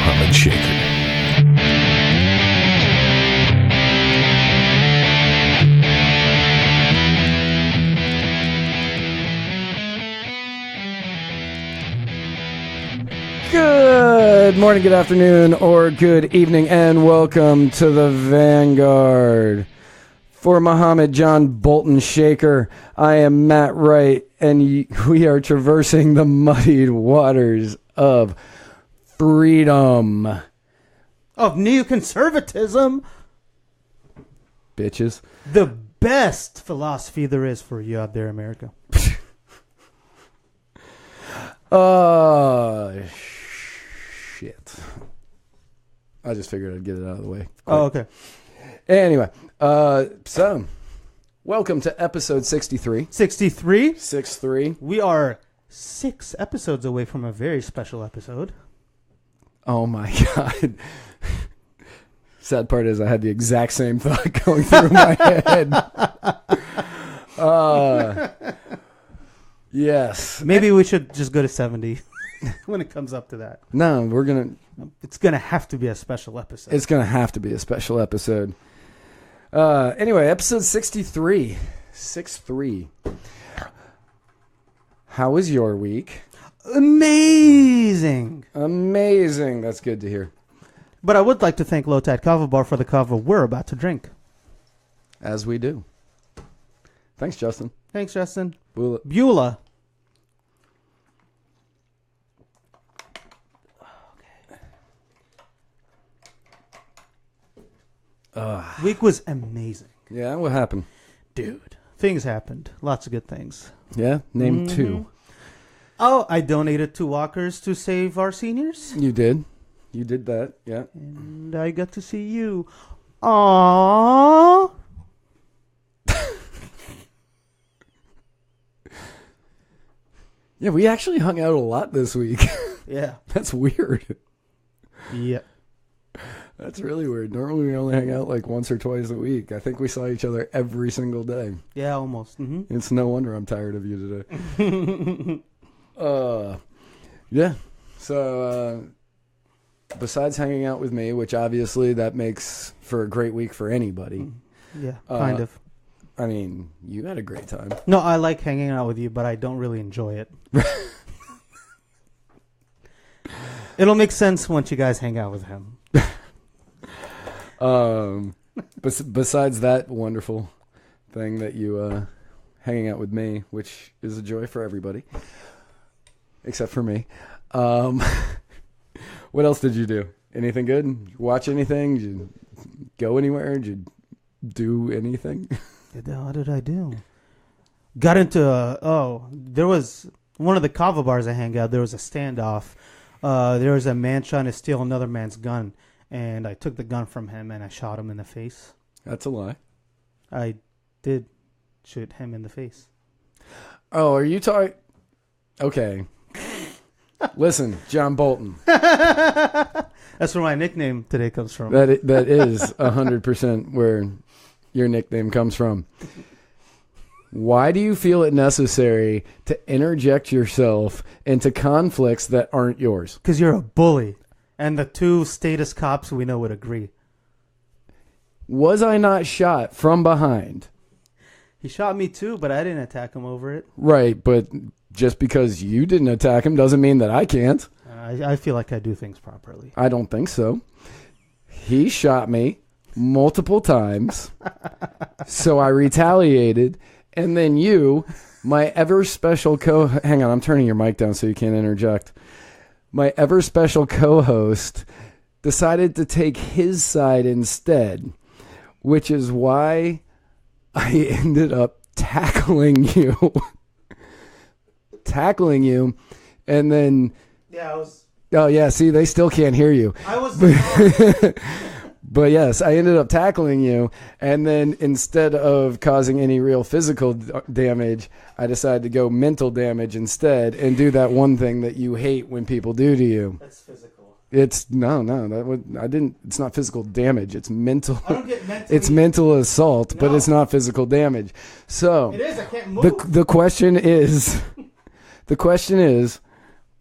Mohammed Shaker. Good morning, good afternoon, or good evening, and welcome to the Vanguard. For Mohammed John Bolton Shaker, I am Matt Wright, and we are traversing the muddied waters of freedom. Of neoconservatism. Bitches. The best philosophy there is for you out there, America. Shit. I just figured I'd get it out of the way. Oh, okay. Anyway, so welcome to episode 63. 63? 63. We are 6 episodes away from a very special episode. Oh my God. Sad part is I had the exact same thought going through my head. Yes. Maybe we should just go to 70 when it comes up to that. No, It's going to have to be a special episode. It's going to have to be a special episode. Anyway, episode 63. 6-3. How was your week? Amazing. Amazing. That's good to hear. But I would like to thank Low Tide Kava Bar for the kava we're about to drink. As we do. Thanks, Justin. Thanks, Justin. Beulah. Week was amazing. Yeah, what happened? Dude, things happened. Lots of good things. Yeah? Name 2. Oh, I donated 2 walkers to save our seniors. You did. You did that, yeah. And I got to see you. Aww. Yeah, we actually hung out a lot this week. Yeah. That's weird. Yeah. That's really weird. Normally we only hang out like once or twice a week. I think we saw each other every single day. Yeah, almost. Mm-hmm. It's no wonder I'm tired of you today. Yeah. So, besides hanging out with me, which obviously that makes for a great week for anybody. Yeah, kind of. I mean, you had a great time. No, I like hanging out with you, but I don't really enjoy it. It'll make sense once you guys hang out with him. Besides that wonderful thing that you hanging out with me, which is a joy for everybody, except for me. What else did you do? Anything good? Did you watch anything? Did you go anywhere? Did you do anything? What did I do? Got into there was one of the kava bars I hang out. There was a standoff. There was a man trying to steal another man's gun, and I took the gun from him and I shot him in the face. That's a lie. I did shoot him in the face. Oh, are you talking? Okay. Listen, John Bolton. That's where my nickname today comes from. That is 100% where your nickname comes from. Why do you feel it necessary to interject yourself into conflicts that aren't yours? Because you're a bully. And the 2 status cops we know would agree. Was I not shot from behind? He shot me too, but I didn't attack him over it. Right, but just because you didn't attack him doesn't mean that I can't. I feel like I do things properly. I don't think so. He shot me multiple times, so I retaliated, and then you, my ever special hang on, I'm turning your mic down so you can't interject. My ever special co-host decided to take his side instead, which is why I ended up tackling you. And then... Yeah, I was... Oh, yeah, see, they still can't hear you. I was... But yes, I ended up tackling you, and then instead of causing any real physical damage, I decided to go mental damage instead and do that one thing that you hate when people do to you. That's physical. It's it's not physical damage. It's mental. I don't get mentally. It's mental assault, but it's not physical damage. So it is. I can't move. the question is,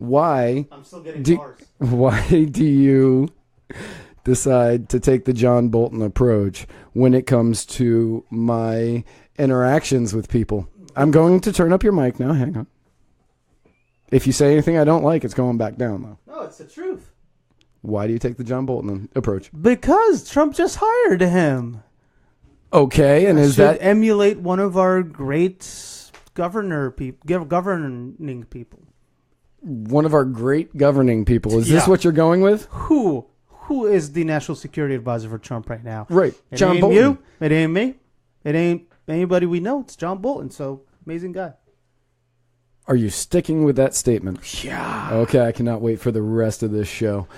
why I'm still getting do, bars. why do you decide to take the John Bolton approach when it comes to my interactions with people? I'm going to turn up your mic now. Hang on. If you say anything I don't like, it's going back down, though. No, it's the truth. Why do you take the John Bolton approach? Because Trump just hired him. Okay, and is that emulate one of our great governing people? one of our great governing people? Is this Yeah. what you're going with? Who is the national security advisor for Trump right now? Right, It John ain't Bolton. you. It ain't me. It ain't anybody we know. It's John Bolton. So amazing guy. Are you sticking with that statement? Yeah. Okay, I cannot wait for the rest of this show.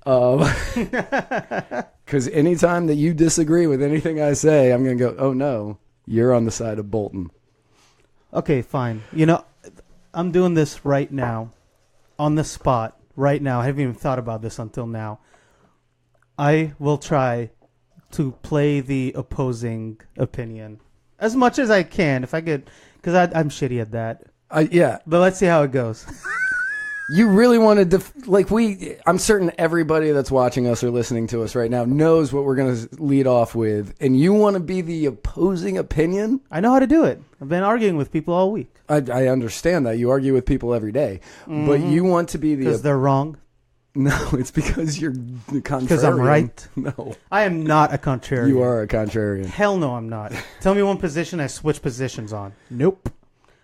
Because anytime that you disagree with anything I say, I'm going to go, oh no, you're on the side of Bolton. Okay, fine. You know, I'm doing this right now, on the spot, right now. I haven't even thought about this until now. I will try to play the opposing opinion as much as I can, if I could, because I'm shitty at that. Yeah. But let's see how it goes. You really wanted to, I'm certain everybody that's watching us or listening to us right now knows what we're going to lead off with. And you want to be the opposing opinion? I know how to do it. I've been arguing with people all week. I understand that. You argue with people every day. But you want to be the... Because they're wrong. No, it's because you're the contrarian. Because I'm right. No. I am not a contrarian. You are a contrarian. Hell no, I'm not. Tell me one position I switch positions on. Nope.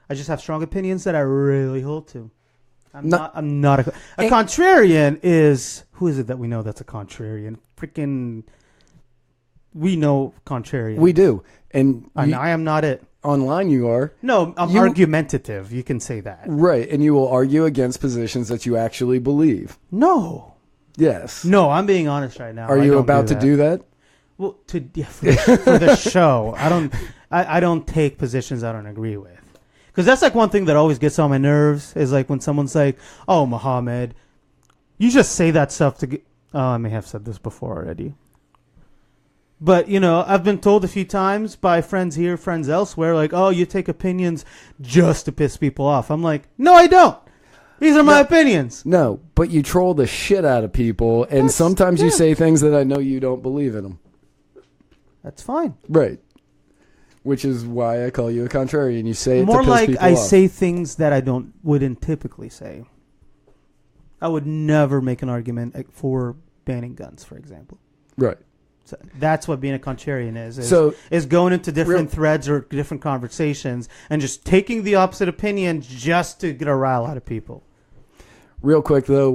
I just have strong opinions that I really hold to. I'm not a contrarian is, who is it that we know that's a contrarian? Freaking, we know contrarian. We do. And I am not it. Online you are. No, I'm argumentative. You can say that. Right. And you will argue against positions that you actually believe. No. Yes. No, I'm being honest right now. Are you about to do that? Well, for the show, I don't take positions I don't agree with. Because that's like one thing that always gets on my nerves is like when someone's like, oh, Muhammad, you just say that stuff to get... Oh, I may have said this before already. But, you know, I've been told a few times by friends here, friends elsewhere, like, oh, you take opinions just to piss people off. I'm like, no, I don't. These are my opinions. No, but you troll the shit out of people, and sometimes you say things that I know you don't believe in them. That's fine. Right. Which is why I call you a contrarian. You say it more to piss like people I off. say things that I wouldn't typically say. I would never make an argument for banning guns, for example. Right. So that's what being a contrarian is going into different threads or different conversations and just taking the opposite opinion just to get a rile out of people. Real quick, though,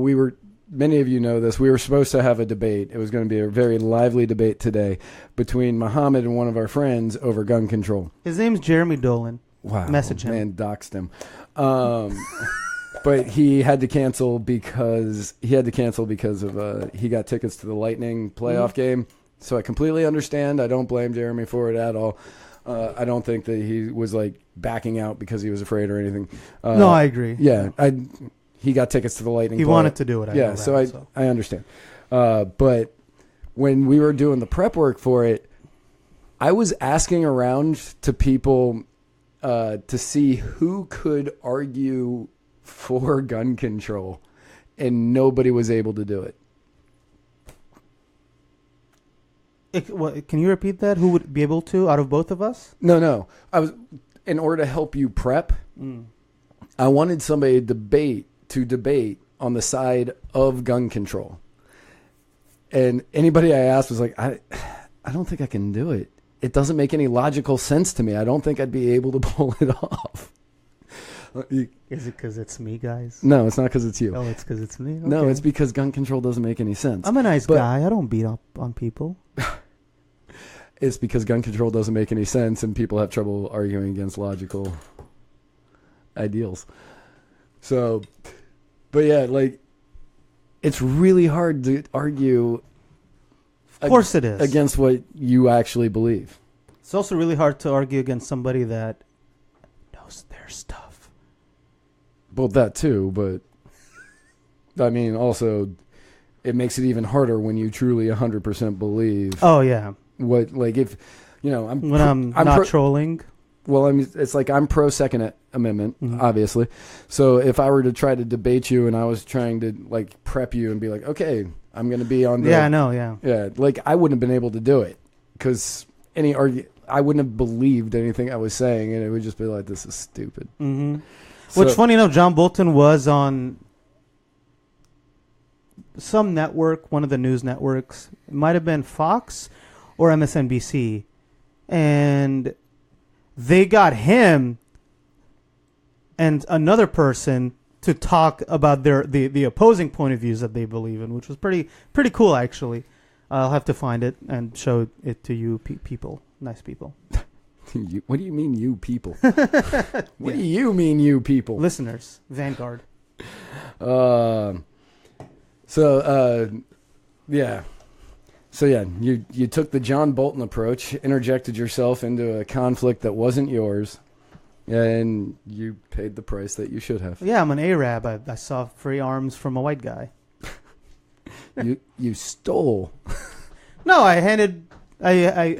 many of you know this, we were supposed to have a debate. It was going to be a very lively debate today between Muhammad and one of our friends over gun control. His name's Jeremy Dolan. Wow. Message him. Man, doxed him. But he had to cancel because of he got tickets to the Lightning playoff game. So I completely understand. I don't blame Jeremy for it at all. I don't think that he was like backing out because he was afraid or anything. No, I agree. Yeah, he got tickets to the Lightning. He wanted to do it. I understand. But when we were doing the prep work for it, I was asking around to people to see who could argue for gun control, and nobody was able to do it. Can you repeat that? Who would be able to out of both of us? No. In order to help you prep, I wanted somebody to debate on the side of gun control. And anybody I asked was like, I don't think I can do it. It doesn't make any logical sense to me. I don't think I'd be able to pull it off. Is it because it's me, guys? No, it's not because it's you. Oh, it's because it's me? Okay. No, it's because gun control doesn't make any sense. I'm a nice guy. I don't beat up on people. It's because gun control doesn't make any sense and people have trouble arguing against logical ideals. So, but yeah, like, it's really hard to argue. Of course it is. Against what you actually believe. It's also really hard to argue against somebody that knows their stuff. Well, that too, but I mean, also, it makes it even harder when you truly 100% believe. Oh, yeah. What, like, if, you know, I'm not trolling, well, I mean, it's like I'm pro Second Amendment, obviously. So if I were to try to debate you and I was trying to like prep you and be like, okay, I'm going to be on the... Yeah, I know, yeah. Yeah, like I wouldn't have been able to do it because I wouldn't have believed anything I was saying, and it would just be like, this is stupid. Mm-hmm. Which, funny enough, John Bolton was on some network, one of the news networks. It might have been Fox or MSNBC. And they got him and another person to talk about the opposing point of views that they believe in, which was pretty cool, actually. I'll have to find it and show it to you people. Nice people. What do you mean, you people? What do you mean, you people? Listeners. Vanguard. Yeah. So, yeah, you took the John Bolton approach, interjected yourself into a conflict that wasn't yours, and you paid the price that you should have. Yeah, I'm an Arab. I saw free arms from a white guy. You stole. No, I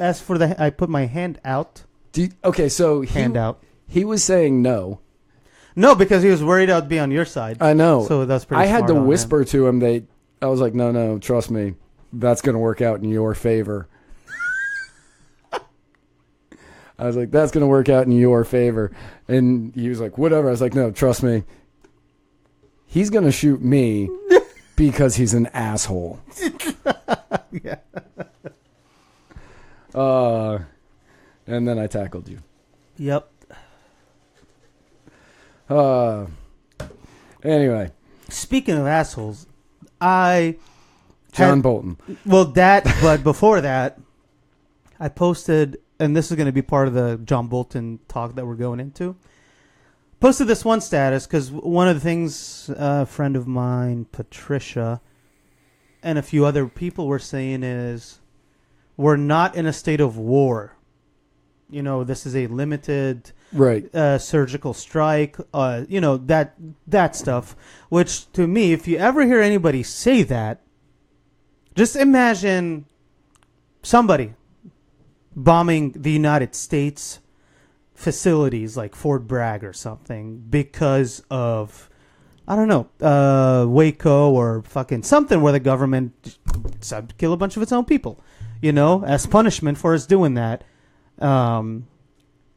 asked for I put my hand out. Okay, so hand out. He was saying no. No, because he was worried I'd be on your side. I know. So that's pretty. I had to whisper him. to him. I was like, no, trust me, that's going to work out in your favor. I was like, that's going to work out in your favor, and he was like, whatever. I was like, no, trust me. He's going to shoot me because he's an asshole. Yeah. And then I tackled you. Yep. Anyway. Speaking of assholes, John Bolton. Well, but before that, I posted, and this is going to be part of the John Bolton talk that we're going into. Posted this one status because one of the things a friend of mine, Patricia, and a few other people were saying is we're not in a state of war. You know, this is a limited surgical strike, that stuff. Which, to me, if you ever hear anybody say that, just imagine somebody bombing the United States facilities like Fort Bragg or something because of, I don't know, Waco or fucking something where the government decided to kill a bunch of its own people, as punishment for us doing that.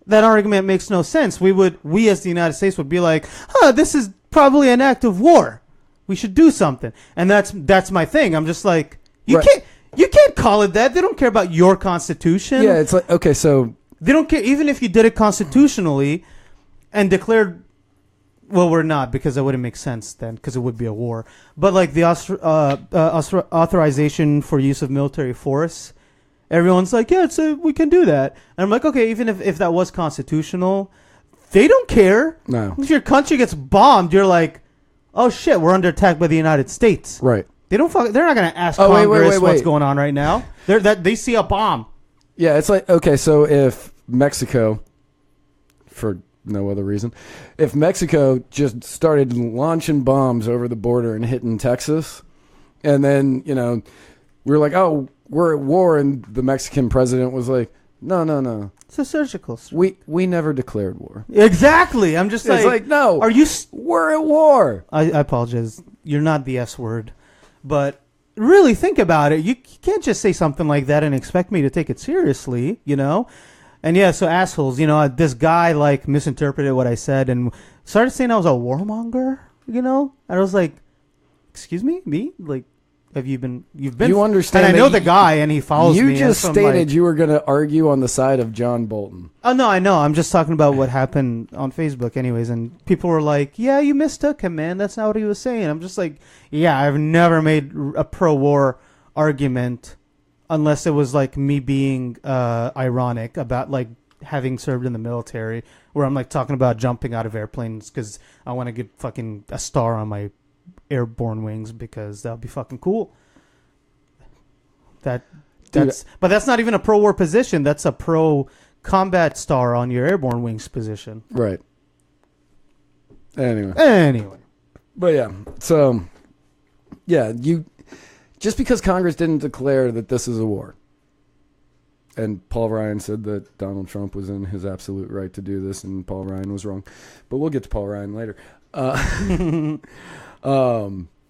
That argument makes no sense. We as the United States would be like, this is probably an act of war. We should do something. And that's my thing. I'm just like, you can't call it that. They don't care about your constitution. Yeah, it's like, okay, so they don't care even if you did it constitutionally and declared, well, we're not, because that wouldn't make sense then, because it would be a war. But like the authorization for use of military force, everyone's like, yeah, we can do that. And I'm like, okay, even if that was constitutional, they don't care. No. If your country gets bombed, you're like, oh shit, we're under attack by the United States. Right. They're not going to ask Congress wait. what's going on right now. They see a bomb. Yeah, it's like, okay, so if Mexico, for no other reason, if Mexico just started launching bombs over the border and hitting Texas, and then, we were like, oh, we're at war, and the Mexican president was like, no. It's a surgical strike. We never declared war. Exactly. I'm just it's like, no. We're at war. I apologize. You're not the S word. But really think about it. You can't just say something like that and expect me to take it seriously, And yeah, so assholes, this guy misinterpreted what I said and started saying I was a warmonger, And I was like, excuse me? Me? Like, you've been you understand? And I know the guy, and he follows me. You just stated you were going to argue on the side of John Bolton. Oh no, I know. I'm just talking about what happened on Facebook, anyways. And people were like, "Yeah, you mistook him, man. That's not what he was saying." I'm just like, "Yeah, I've never made a pro-war argument unless it was like me being ironic about like having served in the military, where I'm like talking about jumping out of airplanes because I want to get fucking a star on my airborne wings because that would be fucking cool." But that's not even a pro-war position. That's a pro-combat star on your airborne wings position. Right. Anyway. But yeah, so yeah, just because Congress didn't declare that this is a war, And Paul Ryan said that Donald Trump was in his absolute right to do this, and Paul Ryan was wrong. But we'll get to Paul Ryan later.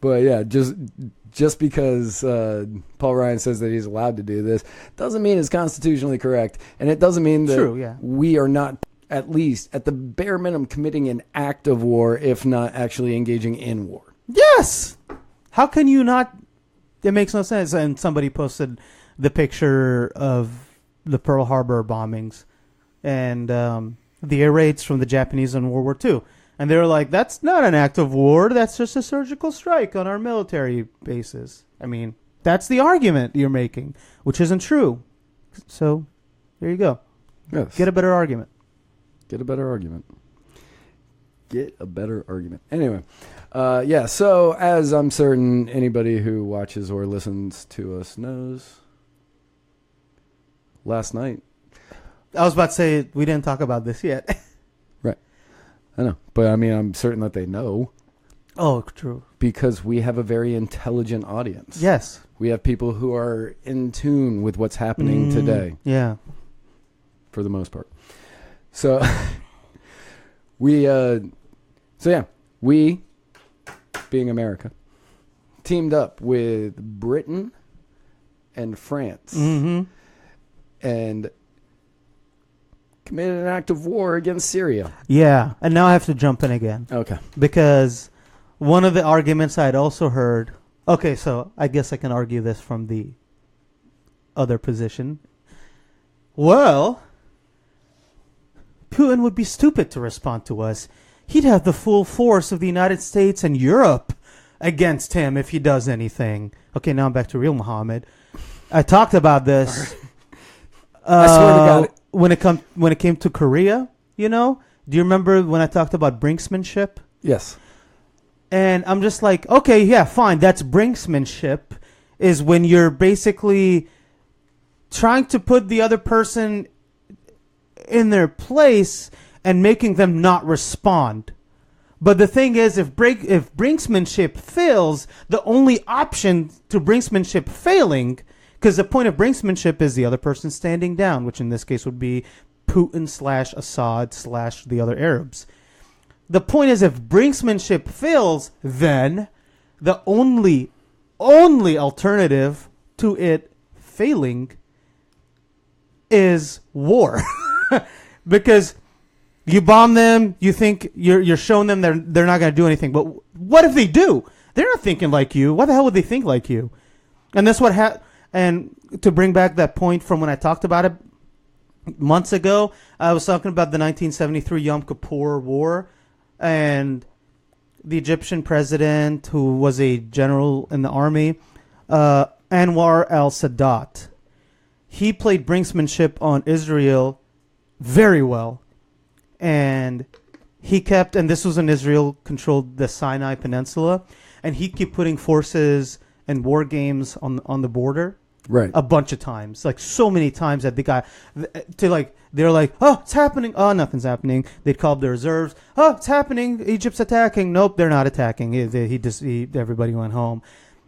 But yeah, just because Paul Ryan says that he's allowed to do this doesn't mean it's constitutionally correct, and it doesn't mean that we are not, at least at the bare minimum, committing an act of war, if not actually engaging in war. Yes. How can you not? It makes no sense. And somebody posted the picture of the Pearl Harbor bombings and the air raids from the Japanese in World War II. And they were like, that's not an act of war. That's just a surgical strike on our military bases. I mean, that's the argument you're making, which isn't true. So there you go. Yes. Get a better argument. Get a better argument. Get a better argument. Anyway, yeah, so as I'm certain anybody who watches or listens to us knows, last night. I was about to say, we didn't talk about this yet. Right. I know. But I mean, I'm certain that they know. Oh, true. Because we have a very intelligent audience. Yes. We have people who are in tune with what's happening today. Yeah. For the most part. So, we, being America, teamed up with Britain and France. Mm-hmm. And committed an act of war against Syria. Yeah, and now I have to jump in again. Okay. Because one of the arguments I had also heard... Okay, so I guess I can argue this from the other position. Well, Putin would be stupid to respond to us. He'd have the full force of the United States and Europe against him if he does anything. Okay, now I'm back to real Muhammad. I talked about this... I swear to God. When it came to Korea, do you remember when I talked about brinksmanship? Yes. And I'm just like, okay, yeah, fine. That's brinksmanship, is when you're basically trying to put the other person in their place and making them not respond. But the thing is, if brinksmanship fails, the only option to brinksmanship failing, because the point of brinksmanship is the other person standing down, which in this case would be Putin / Assad / the other Arabs. The point is, if brinksmanship fails, then the only alternative to it failing is war. Because you bomb them, you think you're showing them they're not going to do anything. But what if they do? They're not thinking like you. Why the hell would they think like you? And that's what happened. And to bring back that point from when I talked about it months ago, I was talking about the 1973 Yom Kippur War, and the Egyptian president, who was a general in the army, Anwar al-Sadat, he played brinksmanship on Israel very well. And he kept, and this was when Israel controlled the Sinai Peninsula, and he kept putting forces and war games on the border. Right. A bunch of times. Like so many times that the guy they're like, oh, it's happening. Oh, nothing's happening. They'd call up the reserves. Oh, it's happening. Egypt's attacking. Nope, they're not attacking. Everybody went home.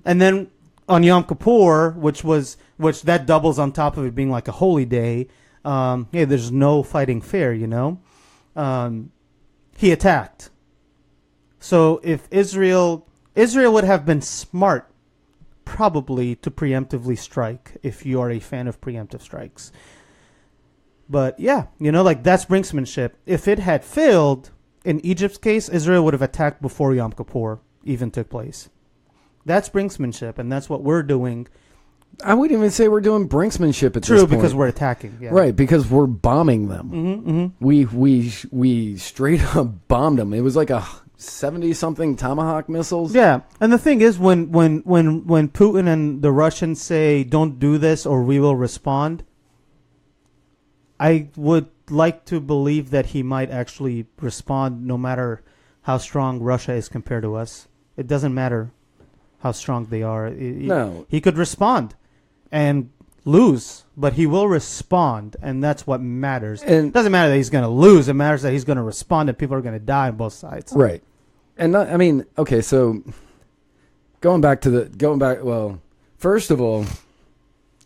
And then on Yom Kippur, which that doubles on top of it being like a holy day, there's no fighting fair, he attacked. So if Israel would have been smart probably to preemptively strike, if you are a fan of preemptive strikes. But yeah, that's brinksmanship. If it had failed, in Egypt's case, Israel would have attacked before Yom Kippur even took place. That's brinksmanship, and that's what we're doing. I wouldn't even say we're doing brinksmanship at this point. True, because we're attacking. Yeah. Right, because we're bombing them. Mm-hmm. We straight up bombed them. It was like a 70-something Tomahawk missiles. Yeah, and the thing is, when Putin and the Russians say, don't do this or we will respond, I would like to believe that he might actually respond no matter how strong Russia is compared to us. It doesn't matter how strong they are. No. He could respond and lose, but he will respond, and that's what matters. And it doesn't matter that he's going to lose. It matters that he's going to respond, and people are going to die on both sides. Right. And okay, so going back, well, first of all,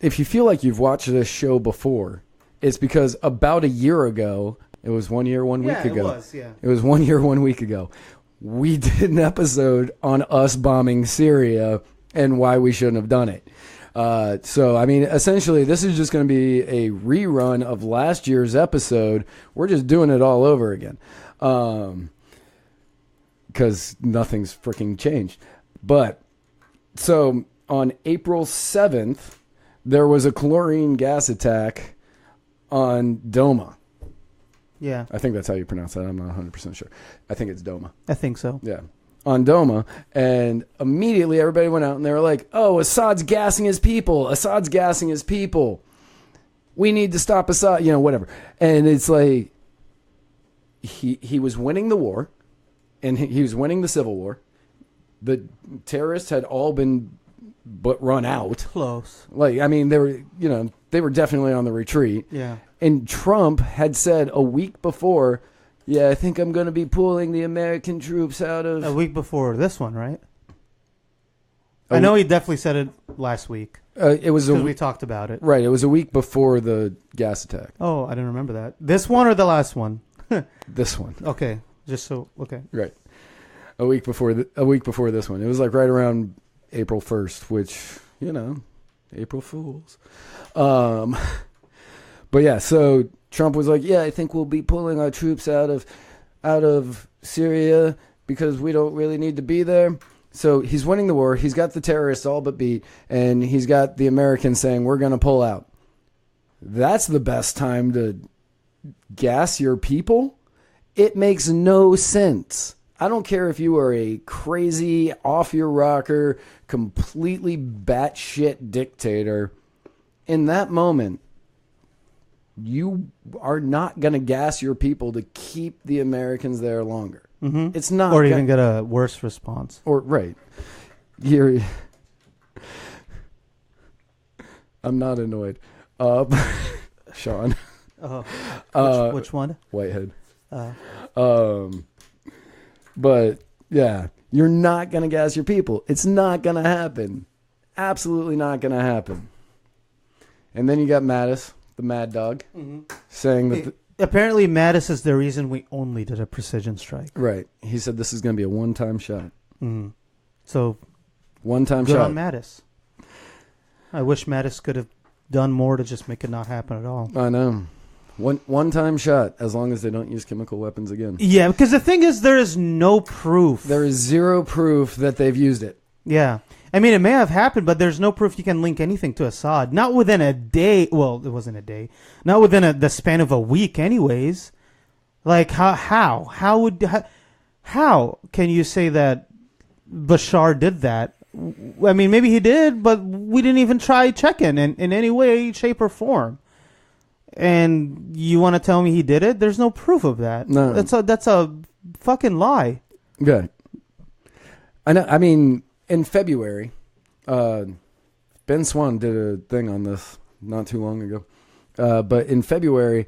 if you feel like you've watched this show before, it's because about a year ago, it was 1 year, 1 week ago. It was 1 year, 1 week ago. We did an episode on us bombing Syria and why we shouldn't have done it. So, I mean, essentially, this is just going to be a rerun of last year's episode. We're just doing it all over again. Because nothing's freaking changed. But, so, on April 7th, there was a chlorine gas attack on Doma. Yeah. I think that's how you pronounce that. I'm not 100% sure. I think it's Doma. I think so. Yeah. On Doma. And immediately everybody went out and they were like, oh, Assad's gassing his people. Assad's gassing his people. We need to stop Assad, whatever. And it's like, he was winning the war. And he was winning the civil war. The terrorists had all been run out. Close. Like, I mean, they were definitely on the retreat. Yeah. And Trump had said a week before, yeah, I think I'm going to be pulling the American troops out of... A week before this one, right? I know he definitely said it last week. It was because we talked about it. Right, it was a week before the gas attack. Oh, I didn't remember that. This one or the last one? This one. Okay, okay. Right. A week before this one. It was like right around April 1st, which, April Fools. But yeah, so Trump was like, yeah, I think we'll be pulling our troops out of Syria because we don't really need to be there. So he's winning the war. He's got the terrorists all but beat, and he's got the Americans saying, we're going to pull out. That's the best time to gas your people? It makes no sense. I don't care if you are a crazy, off-your-rocker, completely batshit dictator. In that moment, you are not going to gas your people to keep the Americans there longer. Mm-hmm. It's not, or even get a worse response. Or right, I'm not annoyed, Sean. Which one? Whitehead. But yeah, you're not going to gas your people. It's not going to happen. Absolutely not going to happen. And then you got Mattis, the mad dog, saying that... Apparently, Mattis is the reason we only did a precision strike. Right. He said this is going to be a one-time shot. Mm-hmm. So, one-time good shot. on Mattis. I wish Mattis could have done more to just make it not happen at all. I know. One-time shot, as long as they don't use chemical weapons again. Yeah, because the thing is, there is no proof. There is zero proof that they've used it. Yeah. I mean, it may have happened, but there's no proof you can link anything to Assad. Not within a day. Well, it wasn't a day. Not within the span of a week, anyways. Like, how can you say that Bashar did that? I mean, maybe he did, but we didn't even try checking in any way, shape, or form. And you want to tell me he did it? There's no proof of that. No. That's a fucking lie. Okay. I know. I mean... In February, Ben Swan did a thing on this not too long ago. But in February,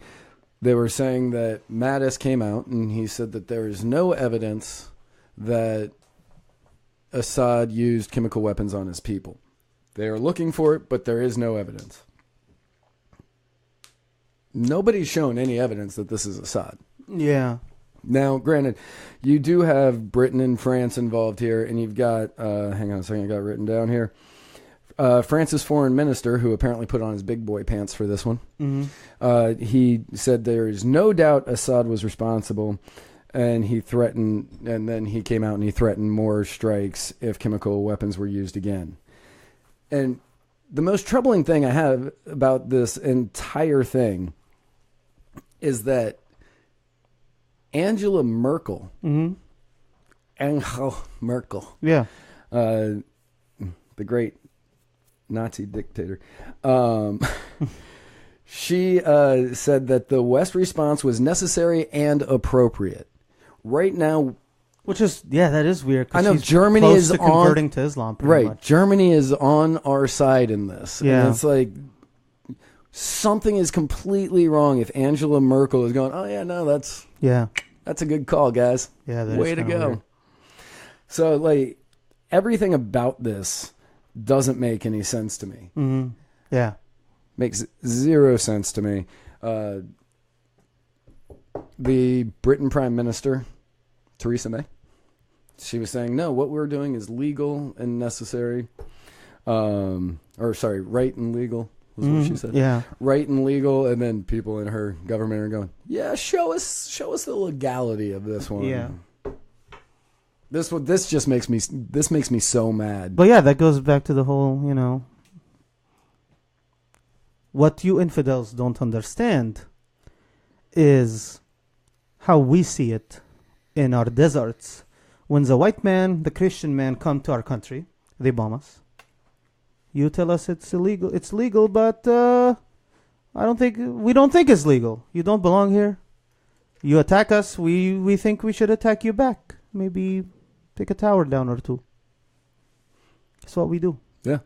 they were saying that Mattis came out and he said that there is no evidence that Assad used chemical weapons on his people. They are looking for it, but there is no evidence. Nobody's shown any evidence that this is Assad. Yeah. Now, granted, you do have Britain and France involved here, and you've got, hang on a second, I got it written down here. France's foreign minister, who apparently put on his big boy pants for this one, he said there is no doubt Assad was responsible, and he threatened, and then he came out and he threatened more strikes if chemical weapons were used again. And the most troubling thing I have about this entire thing is that Angela Merkel. Angela Merkel. Yeah. The great Nazi dictator. She said that the West response was necessary and appropriate. Right now... Which is, that is weird. I know Germany is converting to Islam. Right. Much. Germany is on our side in this. Yeah. And it's like... Something is completely wrong if Angela Merkel is going, oh, yeah, no, that's a good call, guys. Yeah, that way is to go. Weird. So, like, everything about this doesn't make any sense to me. Yeah. Makes zero sense to me. The Britain Prime Minister, Theresa May, she was saying, no, what we're doing is legal and necessary. Right and legal was what she said. Yeah. Right and legal, and then people in her government are going, yeah, show us the legality of this one. Yeah. This just makes me so mad. But yeah, that goes back to the whole, you know, what you infidels don't understand is how we see it in our deserts. When the white man, the Christian man come to our country, they bomb us. You tell us it's illegal. It's legal, but we don't think it's legal. You don't belong here. You attack us. We think we should attack you back. Maybe take a tower down or two. That's what we do. Yeah.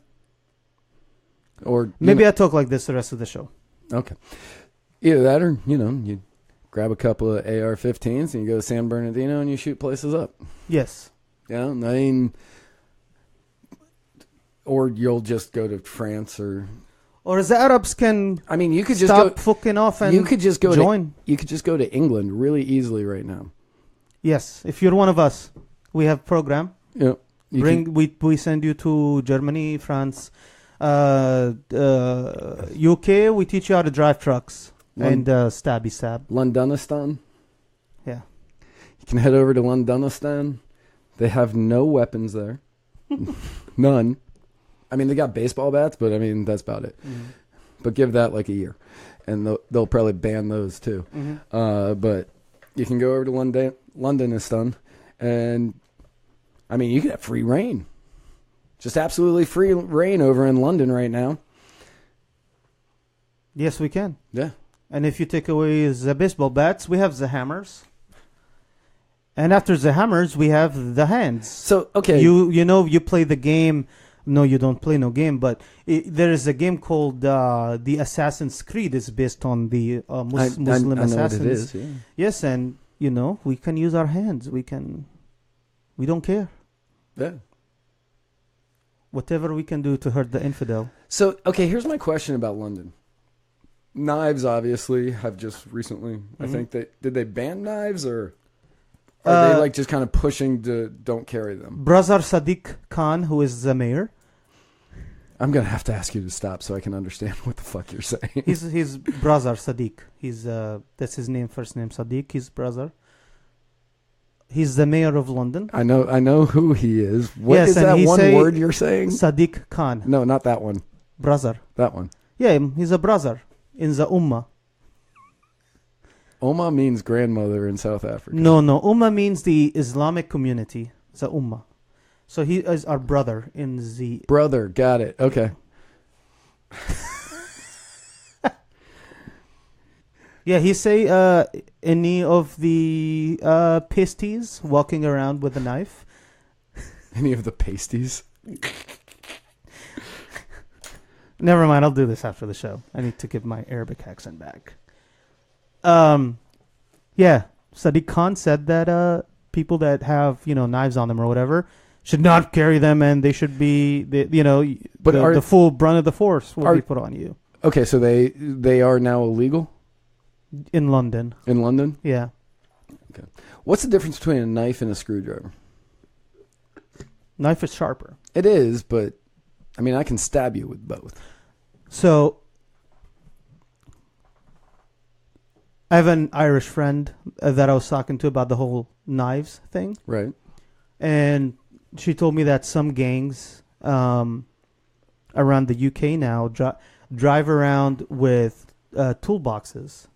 Or maybe I talk like this the rest of the show. Okay. Either that or, you grab a couple of AR-15s and you go to San Bernardino and you shoot places up. Yes. Yeah, I mean, or you'll just go to France or the Arabs can. I mean, you could just stop fucking off and you could just go join. You could just go to England really easily right now. Yes, if you're one of us, we have program. Yeah, we send you to Germany, France, UK. We teach you how to drive trucks and stabby stab. Londonistan. Yeah, you can head over to Londonistan. They have no weapons there, none. I mean, they got baseball bats, but I mean that's about it. Mm-hmm. But give that like a year, and they'll probably ban those too. Mm-hmm. But you can go over to Londonistan, and I mean you can have free reign, just absolutely free reign over in London right now. Yes, we can. Yeah, and if you take away the baseball bats, we have the hammers. And after the hammers, we have the hands. So okay, you play the game. No, you don't play no game, but there is a game called the Assassin's Creed. It's based on the Muslim I know assassins. What it is, yeah. Yes, and we can use our hands. We don't care. Yeah. Whatever we can do to hurt the infidel. So okay, here's my question about London. Knives, obviously, have just recently. I think did they ban knives or? Are they just kind of pushing to don't carry them? Brother Sadiq Khan, who is the mayor. I'm going to have to ask you to stop so I can understand what the fuck you're saying. He's brother Sadiq. That's his name, first name Sadiq. His brother. He's the mayor of London. I know who he is. What is that one word you're saying? Sadiq Khan. No, not that one. Brother. That one. Yeah, he's a brother in the Ummah. Ummah means grandmother in South Africa. No. Ummah means the Islamic community. The Ummah. So he is our brother in the... Brother, got it. Okay. Yeah, he say any of the pasties walking around with a knife. Any of the pasties? Never mind, I'll do this after the show. I need to get my Arabic accent back. Yeah, Sadiq Khan said that people that have knives on them or whatever should not carry them, and they should be the full brunt of the force will be put on you. Okay, so they are now illegal in London. In London, yeah. Okay, what's the difference between a knife and a screwdriver? Knife is sharper. It is, but I mean I can stab you with both. So. I have an Irish friend that I was talking to about the whole knives thing. Right. And she told me that some gangs around the UK now drive around with toolboxes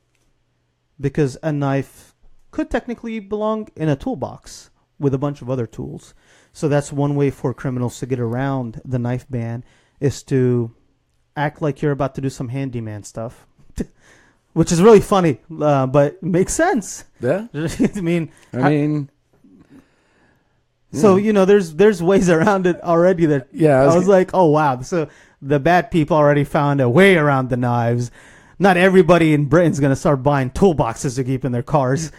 because a knife could technically belong in a toolbox with a bunch of other tools. So that's one way for criminals to get around the knife ban is to act like you're about to do some handyman stuff. Which is really funny, but makes sense. Yeah. I mean. So there's ways around it already. That I was like, oh wow. So the bad people already found a way around the knives. Not everybody in Britain's gonna start buying toolboxes to keep in their cars.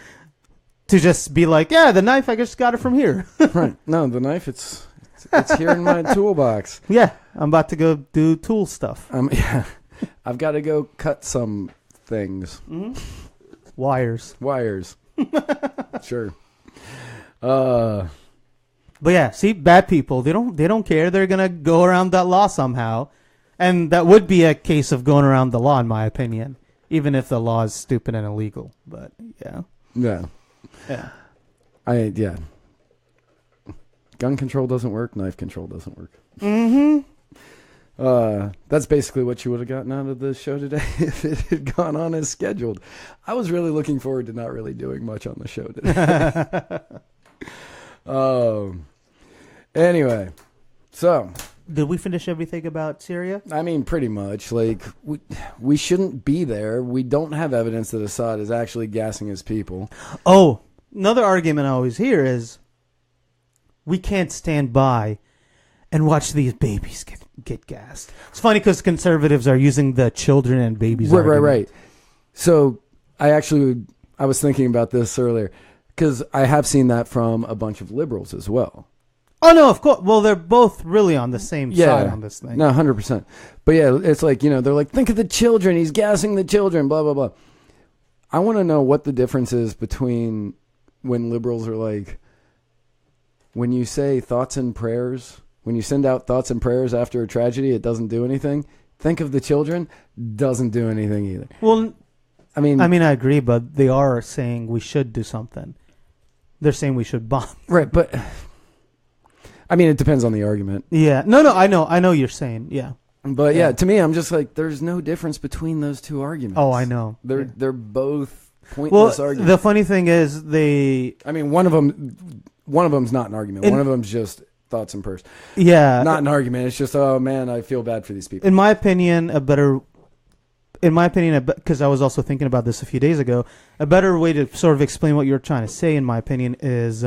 To just be like, yeah, the knife I just got it from here. Right. No, the knife it's It's here in my toolbox. Yeah, I'm about to go do tool stuff. Yeah, I've got to go cut some things. Mm-hmm. Wires. Sure. But yeah, see, bad people, they don't care. They're gonna go around that law somehow, and that would be a case of going around the law, in my opinion, even if the law is stupid and illegal. But yeah. Yeah. Gun control doesn't work. Knife control doesn't work. Mm-hmm. That's basically what you would have gotten out of the show today if it had gone on as scheduled. I was really looking forward to not really doing much on the show today. Anyway, so did we finish everything about Syria? I mean, pretty much. Like we shouldn't be there. We don't have evidence that Assad is actually gassing his people. Oh, another argument I always hear is we can't stand by and watch these babies get gassed. It's funny because conservatives are using the children and babies argument. Right. So I was thinking about this earlier because I have seen that from a bunch of liberals as well. Oh, no, of course. Well, they're both really on the same side on this thing. No, 100%. But yeah, it's like, they're like, think of the children. He's gassing the children, blah, blah, blah. I want to know what the difference is between when liberals are like, when you say thoughts and prayers, when you send out thoughts and prayers after a tragedy, it doesn't do anything. Think of the children, doesn't do anything either. Well, I mean, I agree, but they are saying we should do something. They're saying we should bomb. Right, but I mean, it depends on the argument. Yeah. No, I know you're saying, yeah. But yeah, to me, I'm just like, there's no difference between those two arguments. Oh, I know. They're both pointless arguments. The funny thing is I mean, one of them's not an argument. One of them's just thoughts and prayers. Yeah. Not an argument. It's just, oh man, I feel bad for these people. In my opinion, because I was also thinking about this a few days ago, a better way to sort of explain what you're trying to say, in my opinion, is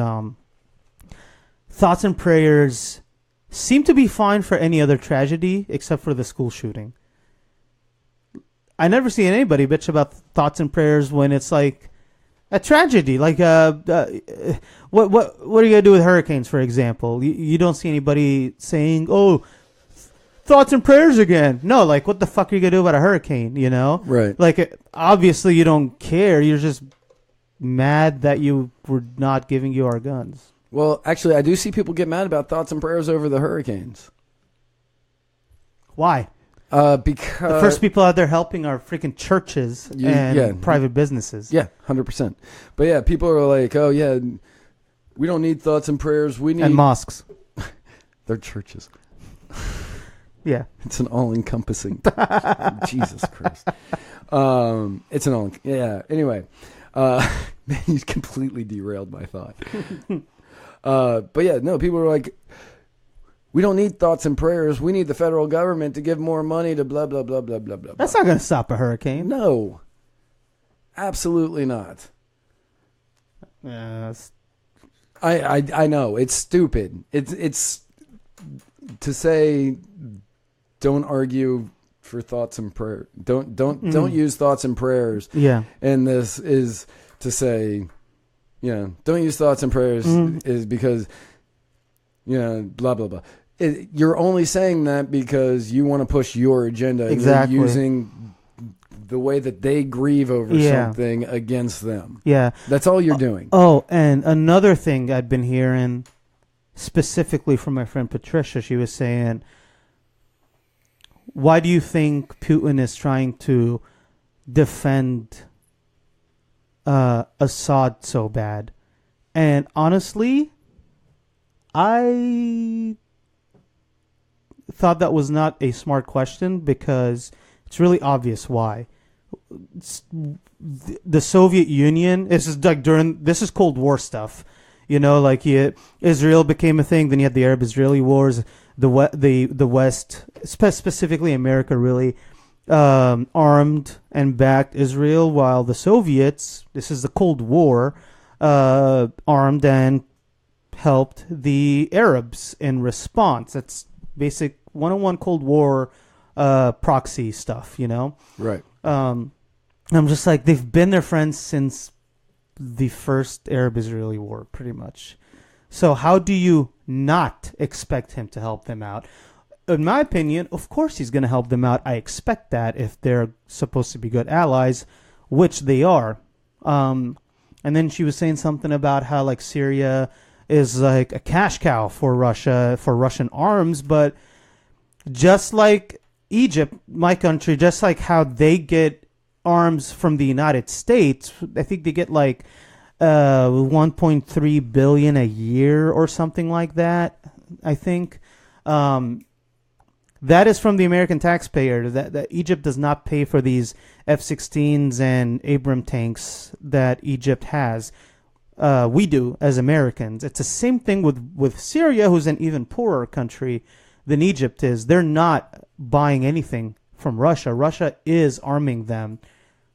thoughts and prayers seem to be fine for any other tragedy except for the school shooting. I never see anybody bitch about thoughts and prayers when it's like a tragedy. Like, what are you gonna do with hurricanes, for example? You don't see anybody saying, "Oh, thoughts and prayers again." No, like, what the fuck are you gonna do about a hurricane? Right? Like, obviously you don't care. You're just mad that you were not giving you our guns. Well, actually, I do see people get mad about thoughts and prayers over the hurricanes. Why? Because the first people out there helping are freaking churches and private businesses. Yeah, 100%. But yeah, people are like, oh yeah, we don't need thoughts and prayers. We need... And mosques. They're churches. Yeah. It's an all-encompassing... Jesus Christ. It's an all... Yeah, anyway. Man, you completely derailed my thought. But yeah, no, people are like, we don't need thoughts and prayers. We need the federal government to give more money to blah, blah, blah, blah, blah, blah. That's not going to stop a hurricane. No. Absolutely not. I know. It's stupid. It's to say don't argue for thoughts and prayer. Don't use thoughts and prayers. Yeah. And this is to say, don't use thoughts and prayers is because, blah, blah, blah. You're only saying that because you want to push your agenda. Exactly. You're using the way that they grieve over something against them. Yeah. That's all you're doing. Oh, and another thing I'd been hearing specifically from my friend Patricia, she was saying, why do you think Putin is trying to defend Assad so bad? And honestly, I thought that was not a smart question because it's really obvious why. The Soviet Union, this is Cold War stuff. Israel became a thing, then you had the Arab-Israeli wars, the West, specifically America, really armed and backed Israel, while the Soviets, this is the Cold War, armed and helped the Arabs in response. That's basic 101 Cold War proxy stuff, Right. I'm just like, they've been their friends since the first Arab-Israeli war, pretty much. So how do you not expect him to help them out? In my opinion, of course he's going to help them out. I expect that if they're supposed to be good allies, which they are. And then she was saying something about how like Syria is like a cash cow for Russia, for Russian arms, but just like Egypt, my country, just like how they get arms from the United States, I think they get like 1.3 billion a year or something like that. I think that is from the American taxpayer. That Egypt does not pay for these F-16s and Abrams tanks that Egypt has. We do as Americans. It's the same thing with Syria, who's an even poorer country than Egypt is. They're not buying anything from Russia. Russia is arming them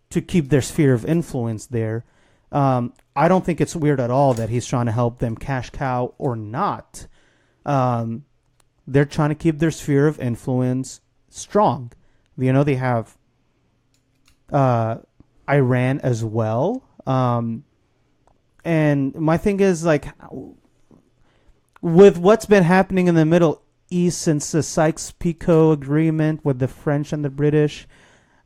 to keep their sphere of influence there. I don't think it's weird at all that he's trying to help them, cash cow or not. They're trying to keep their sphere of influence strong. You know, they have Iran as well. And my thing is, like, with what's been happening in the Middle East since the Sykes-Picot Agreement with the French and the British,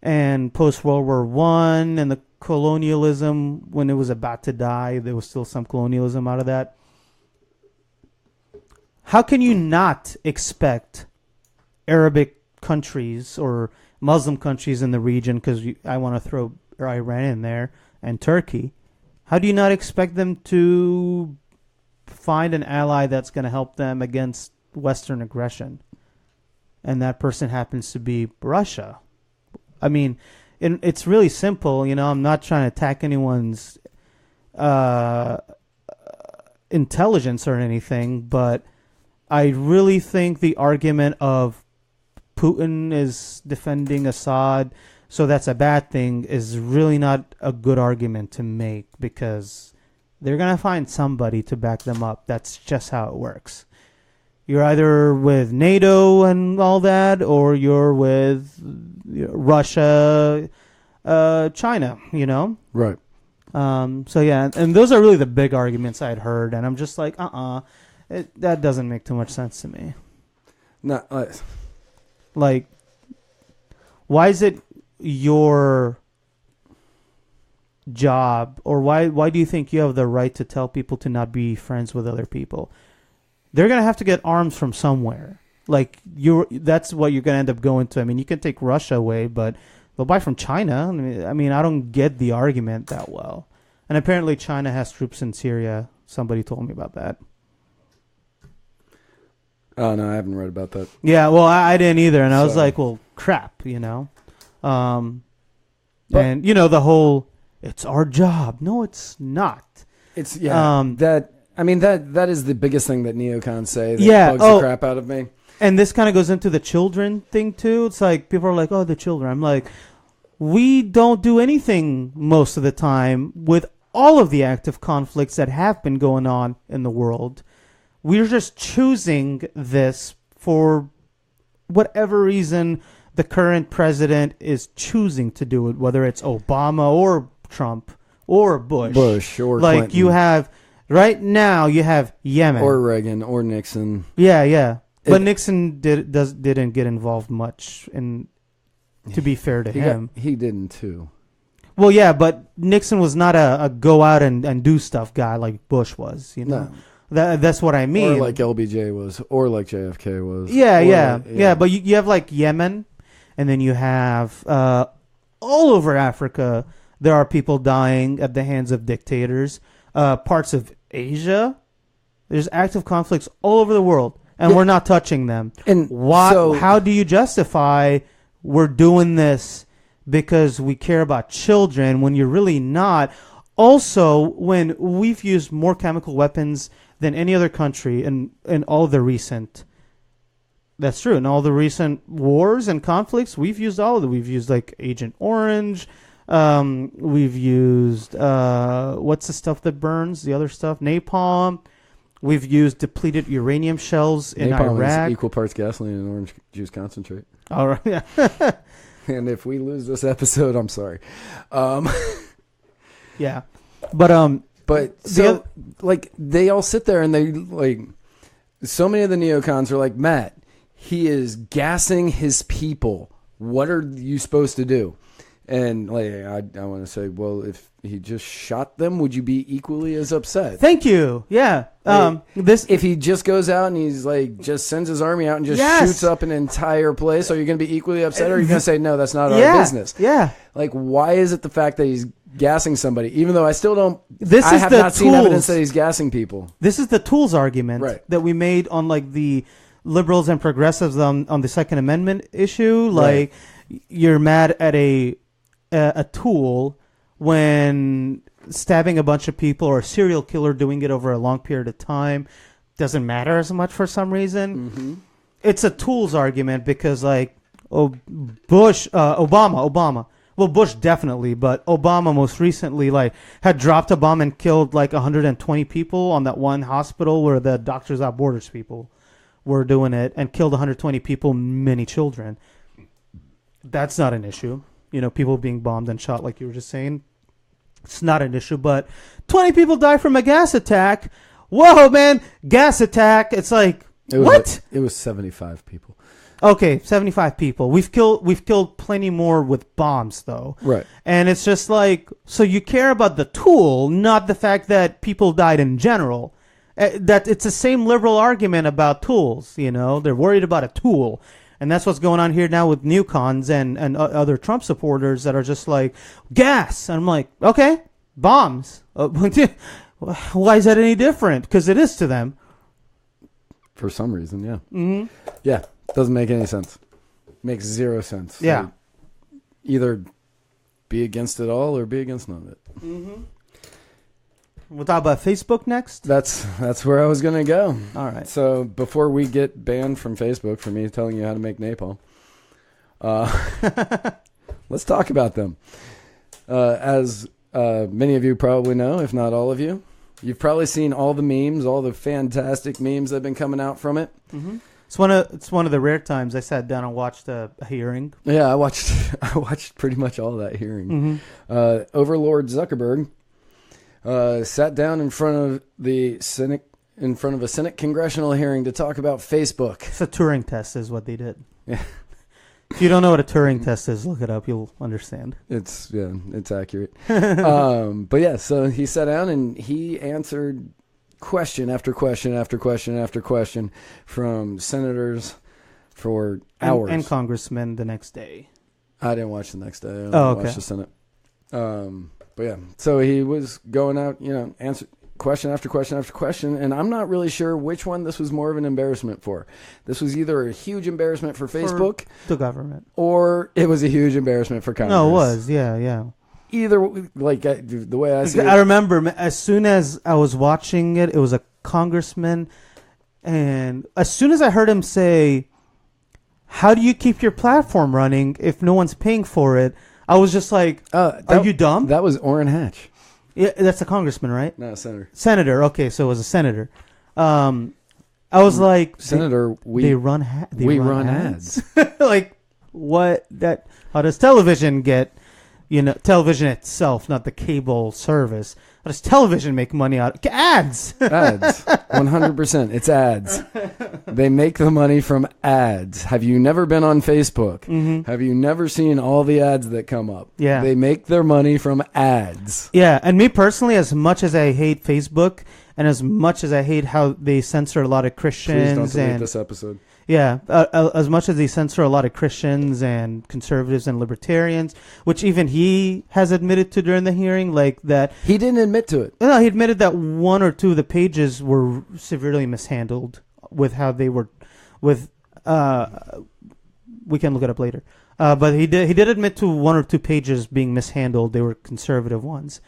and post-World War One, and the colonialism when it was about to die, there was still some colonialism out of that. How can you not expect Arabic countries or Muslim countries in the region, because I want to throw Iran in there, and Turkey, how do you not expect them to find an ally that's going to help them against Western aggression? And that person happens to be Russia. I mean, it's really simple. You know, I'm not trying to attack anyone's intelligence or anything, but I really think the argument of Putin is defending Assad, so that's a bad thing, is really not a good argument to make, because they're going to find somebody to back them up. That's just how it works. You're either with NATO and all that, or you're with Russia, China, you know? Right. So, yeah, and those are really the big arguments I'd heard, and I'm just like, that doesn't make too much sense to me. No, like, why is it your job, or why do you think you have the right to tell people to not be friends with other people? They're going to have to get arms from somewhere. Like, that's what you're going to end up going to. I mean, you can take Russia away, but they'll buy from China. I mean, I don't get the argument that well. And apparently China has troops in Syria. Somebody told me about that. Oh, no, I haven't read about that. Yeah, well, I didn't either. And I was like, well, crap, you know. And, you know, the whole, it's our job. No, it's not. It's, that is the biggest thing that neocons say that bugs the crap out of me. And this kind of goes into the children thing, too. It's like, people are like, oh, the children. I'm like, we don't do anything most of the time with all of the active conflicts that have been going on in the world. We're just choosing this for whatever reason the current president is choosing to do it, whether it's Obama or Trump or Bush or like Clinton. You have right now, you have Yemen or Reagan or Nixon. Yeah. But Nixon didn't get involved much, and to be fair to him, he didn't too. Well, yeah, but Nixon was not a go out and do stuff guy like Bush was. You know. No. That's what I mean. Or like LBJ was, or like JFK was. Yeah. But you have like Yemen, and then you have all over Africa, there are people dying at the hands of dictators. Parts of Asia, there's active conflicts all over the world, and we're not touching them. And why? So, how do you justify we're doing this because we care about children when you're really not? Also, when we've used more chemical weapons than any other country in all the recent, that's true, in all the recent wars and conflicts, we've used all of them. We've used like Agent Orange. We've used what's the stuff that burns? The other stuff, napalm. We've used depleted uranium shells in napalm Iraq. Is equal parts gasoline and orange juice concentrate. All right. Yeah. And if we lose this episode, I'm sorry. Yeah, but But so, like, they all sit there and they, like, so many of the neocons are like, Matt, he is gassing his people. What are you supposed to do? And, like, I want to say, well, if he just shot them, would you be equally as upset? Thank you. Yeah. If he just goes out and he's like, just sends his army out and just shoots up an entire place, are you going to be equally upset, or are you going to say, no, that's not our business? Yeah. Like, why is it the fact that he's gassing somebody, even though I still don't, I have not seen evidence that he's gassing people. This is the tools argument that we made on, like, the liberals and progressives on the Second Amendment issue. Like, you're mad at a tool when stabbing a bunch of people, or a serial killer doing it over a long period of time doesn't matter as much for some reason. Mm-hmm. It's a tools argument because, like, Obama. Well, Bush definitely, but Obama most recently, like, had dropped a bomb and killed like 120 people on that one hospital where the Doctors Without Borders people were doing it, and killed 120 people, many children. That's not an issue. People being bombed and shot, like you were just saying. It's not an issue, but 20 people die from a gas attack. Whoa, man, gas attack. It's like, what? It was 75 people. Okay, 75 people. We've killed plenty more with bombs, though. Right. And it's just like, so you care about the tool, not the fact that people died in general. That it's the same liberal argument about tools. They're worried about a tool. And that's what's going on here now with neocons and other Trump supporters that are just like, gas. And I'm like, okay, bombs. Why is that any different? Because it is to them. For some reason, yeah. Mm-hmm. Yeah, doesn't make any sense. Makes zero sense. Yeah. Like, either be against it all or be against none of it. Mm-hmm. We'll talk about Facebook next. That's where I was going to go. All right. So before we get banned from Facebook for me telling you how to make napalm, let's talk about them. As many of you probably know, if not all of you, you've probably seen all the memes, all the fantastic memes that have been coming out from it. Mm-hmm. It's one of the rare times I sat down and watched a hearing. Yeah, I watched pretty much all of that hearing. Mm-hmm. Overlord Zuckerberg sat down in front of a Senate congressional hearing to talk about Facebook. It's a Turing test, is what they did. Yeah. If you don't know what a Turing test is, look it up. You'll understand. It's accurate. But yeah, so he sat down and he answered question after question after question after question from senators for hours. And congressmen the next day. I didn't watch the next day. I okay. watched the Senate. But yeah, so he was going out, answer question after question after question, and I'm not really sure which one this was more of an embarrassment for. This was either a huge embarrassment for Facebook, for the government, or it was a huge embarrassment for Congress. No, it was, yeah. Either, like, the way I see it. I remember as soon as I was watching it, it was a congressman, and as soon as I heard him say, "How do you keep your platform running if no one's paying for it?" I was just like, are you dumb? That was Orrin Hatch. Yeah, that's a congressman, right? No, senator. Senator. Okay, so it was a senator. I was like, Senator, we run ads. Like, what? How does television get? Television itself, not the cable service. How does television make money out of ads? Ads. 100%. It's ads. They make the money from ads. Have you never been on Facebook? Mm-hmm. Have you never seen all the ads that come up? Yeah. They make their money from ads. Yeah, and me personally, as much as I hate Facebook and as much as I hate how they censor a lot of Christians. Please don't delete this episode. Yeah, as much as they censor a lot of Christians and conservatives and libertarians, which even he has admitted to during the hearing, like that. He didn't admit to it. No, he admitted that one or two of the pages were severely mishandled with how they were, we can look it up later. But he did admit to one or two pages being mishandled. They were conservative ones.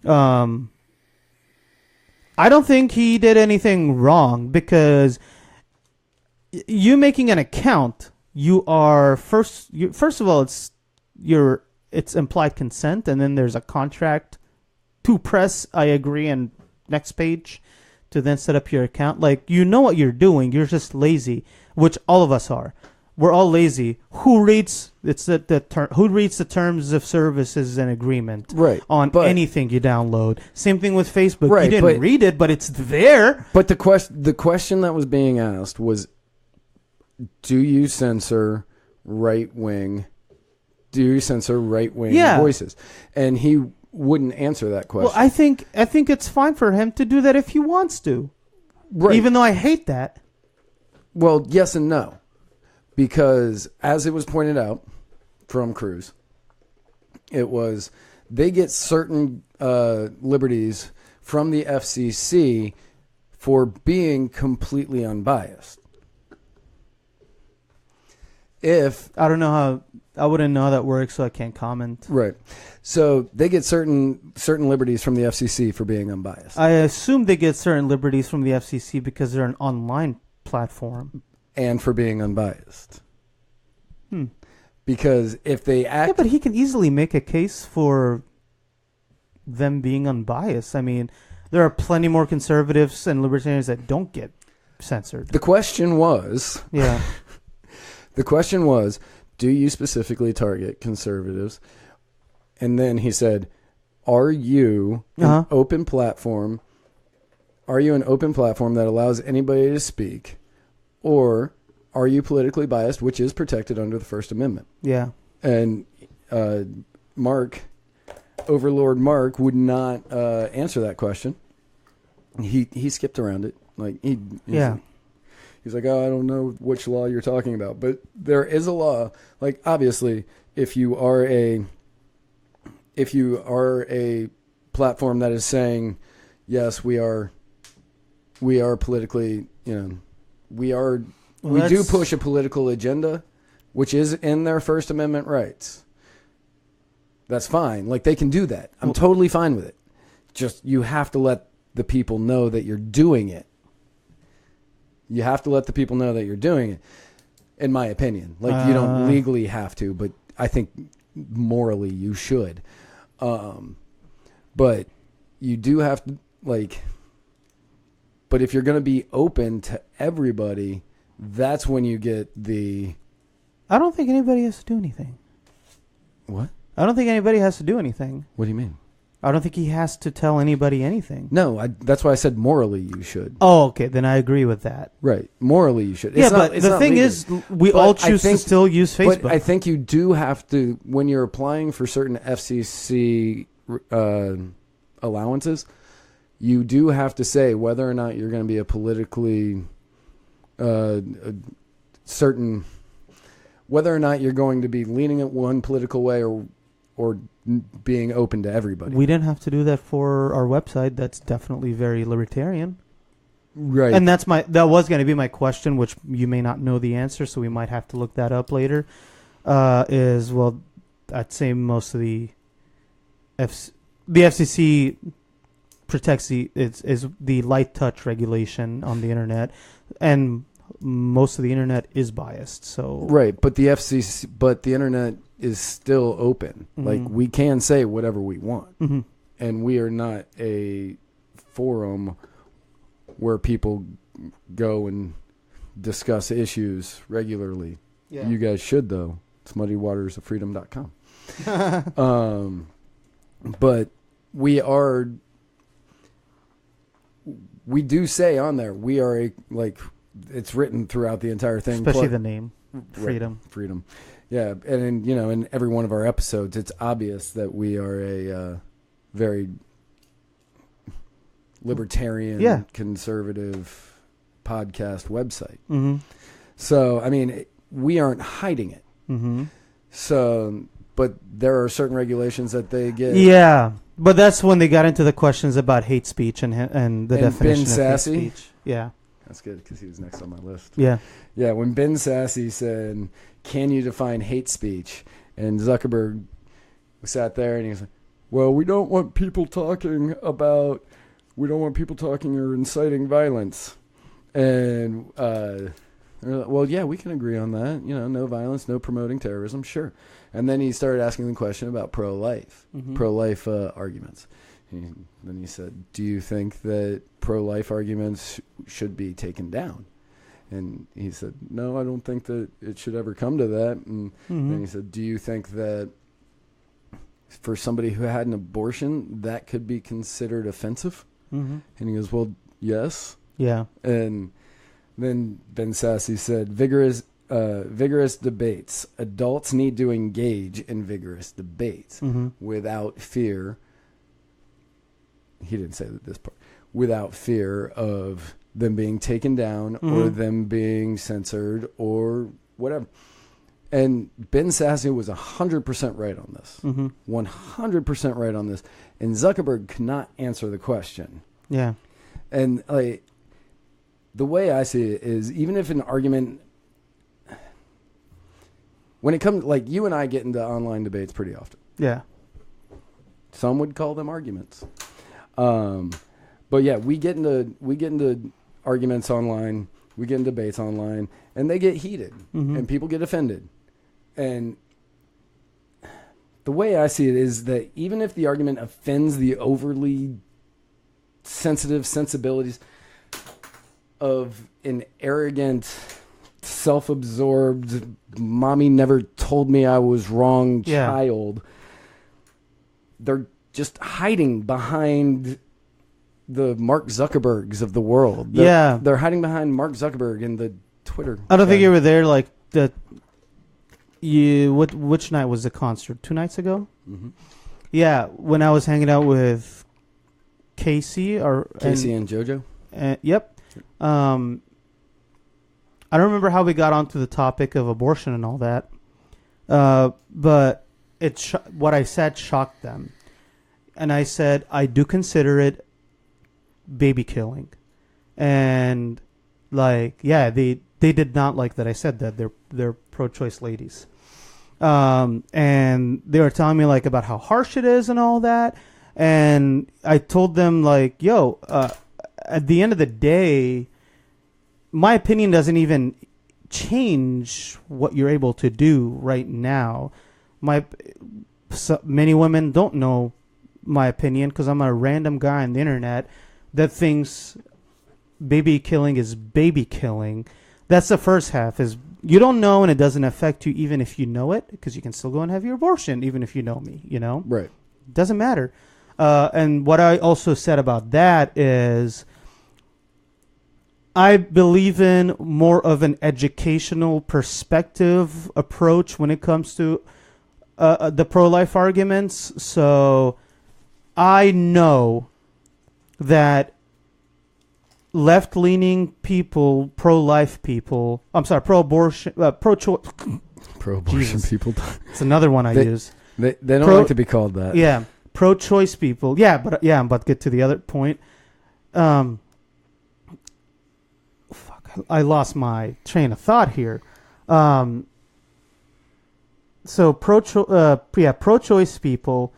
I don't think he did anything wrong because you making an account, you are first of all it's implied consent, and then there's a contract to press I agree and next page to then set up your account. Like, what you're doing, you're just lazy, which all of us are. we're all lazy. Who reads who reads the terms of services and agreement on anything you download? Same thing with Facebook. You didn't read it, but it's there. But the question that was being asked was, do you censor right wing? Do you censor right wing voices? And he wouldn't answer that question. Well, I think it's fine for him to do that if he wants to. Right. Even though I hate that. Well, yes and no. Because, as it was pointed out from Cruz, it was they get certain liberties from the FCC for being completely unbiased. I don't know how, I wouldn't know how that works, so I can't comment. Right. So they get certain liberties from the FCC for being unbiased. I assume they get certain liberties from the FCC because they're an online platform. And for being unbiased. Because if they act... Yeah, but he can easily make a case for them being unbiased. I mean, there are plenty more conservatives and libertarians that don't get censored. The question was... Yeah. The question was, do you specifically target conservatives? And then he said, are you an open platform? Are you an open platform that allows anybody to speak? Or are you politically biased, which is protected under the First Amendment? Yeah. And Overlord Mark would not answer that question. He skipped around it. He's like, oh, I don't know which law you're talking about. But there is a law. Like, obviously, if you are a platform that is saying, yes, we are politically, we do push a political agenda, which is in their First Amendment rights. That's fine. Like, they can do that. I'm totally fine with it. Just, you have to let the people know that you're doing it. You have to let the people know that you're doing it, in my opinion. Like, you don't legally have to, but I think morally you should. But you do have to, but if you're going to be open to everybody, that's when you get the... I don't think anybody has to do anything. What? I don't think anybody has to do anything. What do you mean? I don't think he has to tell anybody anything. No, that's why I said morally you should. Oh, okay. Then I agree with that. Right. Morally you should. But the thing is, we all choose to still use Facebook. But I think you do have to, when you're applying for certain FCC allowances, you do have to say whether or not you're going to be a politically certain, whether or not you're going to be leaning at one political way or being open to everybody. We didn't have to do that for our website. That's definitely very libertarian. Right. And that was going to be my question, which you may not know the answer, so we might have to look that up later. I'd say most of the FCC protects is the light touch regulation on the internet, and most of the internet is biased. So right, but the internet is still open. Mm-hmm. Like, we can say whatever we want. Mm-hmm. And we are not a forum where people go and discuss issues regularly. Yeah. You guys should, though. It's muddywatersoffreedom.com. But we do say on there, we are it's written throughout the entire thing. Especially the name, Freedom. Right, Freedom. Yeah, and in every one of our episodes, it's obvious that we are a very libertarian, conservative podcast website. Mm-hmm. So, I mean, we aren't hiding it. Mm-hmm. So, but there are certain regulations that they get. Yeah, but that's when they got into the questions about hate speech and the definition Ben Sassy? of hate speech. Yeah. That's good because he was next on my list. Yeah. Yeah, when Ben Sassy said, can you define hate speech? And Zuckerberg sat there and he was like, well, we don't want people talking or inciting violence. And, well, yeah, we can agree on that. No violence, no promoting terrorism, sure. And then he started asking the question about pro-life arguments. And then he said, do you think that pro-life arguments should be taken down? And he said, no, I don't think that it should ever come to that. And then he said, do you think that for somebody who had an abortion, that could be considered offensive? And he goes, well, yes. Yeah. And then Ben Sasse said, vigorous debates. Adults need to engage in vigorous debates without fear. He didn't say this part. Without fear of them being taken down or them being censored or whatever. And Ben Sasse was 100% right on this. 100% right on this. And Zuckerberg could not answer the question. Yeah. And like the way I see it is, even if an argument, when it comes, like you and I get into online debates pretty often. Yeah. Some would call them arguments. But yeah, we get into arguments online, we get into debates online, and they get heated, and people get offended. And the way I see it is that even if the argument offends the overly sensitive sensibilities of an arrogant, self-absorbed, mommy never told me I was wrong child, they're just hiding behind the Mark Zuckerbergs of the world. They're hiding behind Mark Zuckerberg and the Twitter. I don't think you were there like the. Which night was the concert? 2 nights ago? Yeah, when I was hanging out with Casey and JoJo. Yep. I don't remember how we got onto the topic of abortion and all that, but what I said shocked them, and I said I do consider it baby killing, and like they did not like that I said that. They're pro-choice ladies, and they were telling me like about how harsh it is and all that, and I told them like, yo, at the end of the day, my opinion doesn't even change what you're able to do right now. Many women don't know my opinion because I'm a random guy on the internet that thinks baby killing is baby killing. That's the first half, is you don't know and it doesn't affect you even if you know it, because you can still go and have your abortion even if you know me, you know? Right. Doesn't matter. And what I also said about that is I believe in more of an educational perspective approach when it comes to the pro-life arguments. So I know that left-leaning people, pro-life people, pro-abortion, pro-choice. Pro-abortion people. It's another one I use. They don't like to be called that. Yeah, pro-choice people. Yeah, but I'm about to get to the other point. I lost my train of thought here. So pro-choice people.